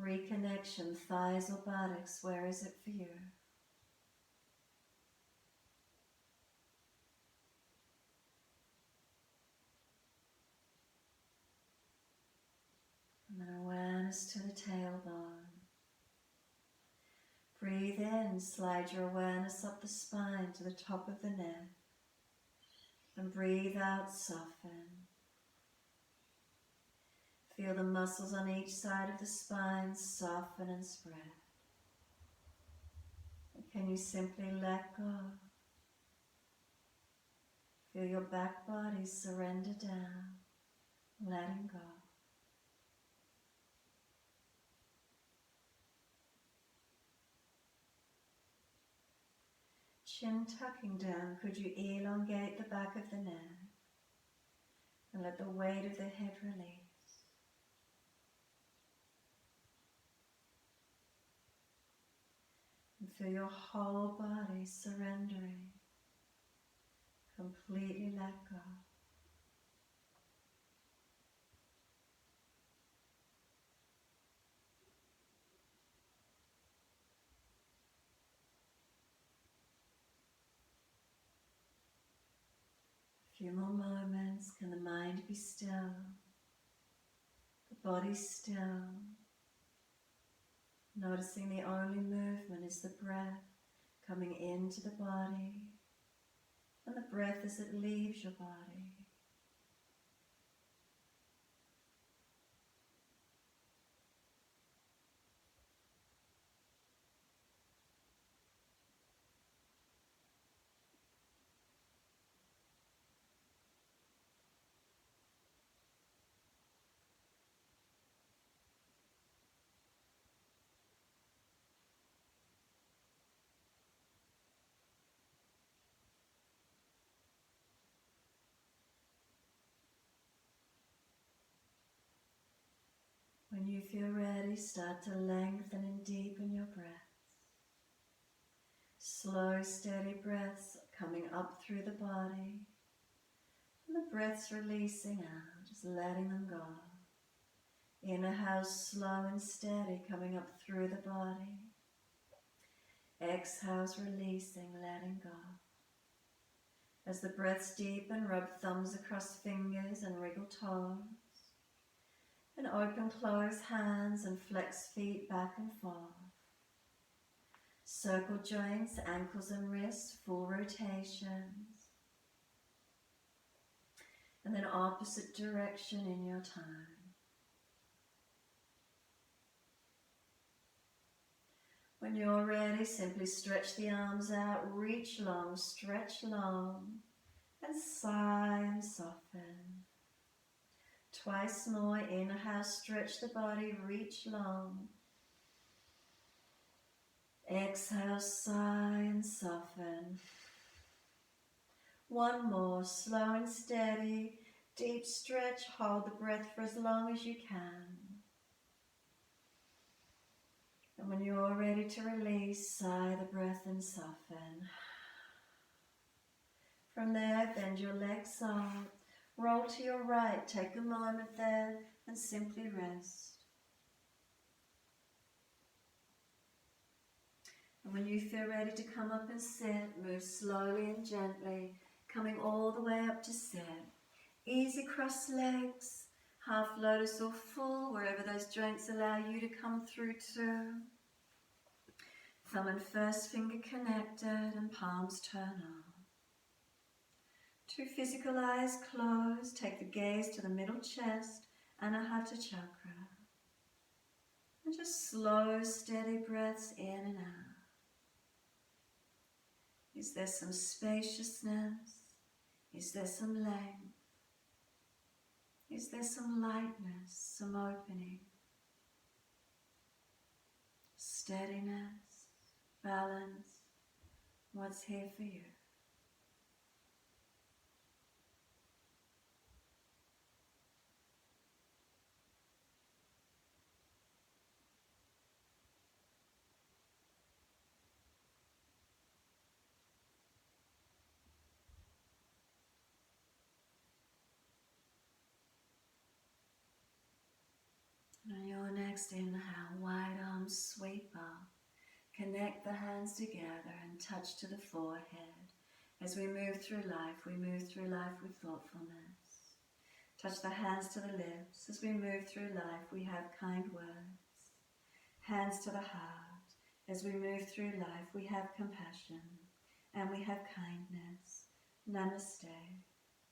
Reconnection, thighs or buttocks, where is it for you? And then awareness to the tailbone. Breathe in, slide your awareness up the spine to the top of the neck. And breathe out, soften. Feel the muscles on each side of the spine soften and spread. And can you simply let go? Feel your back body surrender down, letting go. Chin tucking down, could you elongate the back of the neck and let the weight of the head release. And feel your whole body surrendering, completely let go. A few more moments. hands, can the mind be still? The body still. Noticing the only movement is the breath coming into the body and the breath as it leaves your body. When you feel ready, start to lengthen and deepen your breaths. Slow, steady breaths coming up through the body. And the breaths releasing out, just letting them go. Inhale, slow and steady, coming up through the body. Exhales, releasing, letting go. As the breaths deepen, rub thumbs across fingers and wriggle toes. And open, close hands and flex feet back and forth. Circle joints, ankles and wrists, full rotations. And then opposite direction in your time. When you're ready, simply stretch the arms out, reach long, stretch long, and sigh and soften. Twice more, inhale, stretch the body, reach long. Exhale, sigh and soften. One more, slow and steady, deep stretch, hold the breath for as long as you can. And when you're ready to release, sigh the breath and soften. From there, bend your legs up, roll to your right, take a moment there and simply rest. And when you feel ready to come up and sit, move slowly and gently, coming all the way up to sit. Easy cross legs, half lotus or full, wherever those joints allow you to come through to. Thumb and first finger connected and palms turn on. Two physical eyes closed, take the gaze to the middle chest, Anahata chakra. And just slow, steady breaths in and out. Is there some spaciousness? Is there some length? Is there some lightness, some opening? Steadiness, balance, what's here for you? And on your next inhale, wide arms sweep up. Connect the hands together and touch to the forehead. As we move through life with thoughtfulness. Touch the hands to the lips. As we move through life, we have kind words. Hands to the heart. As we move through life, we have compassion and we have kindness. Namaste.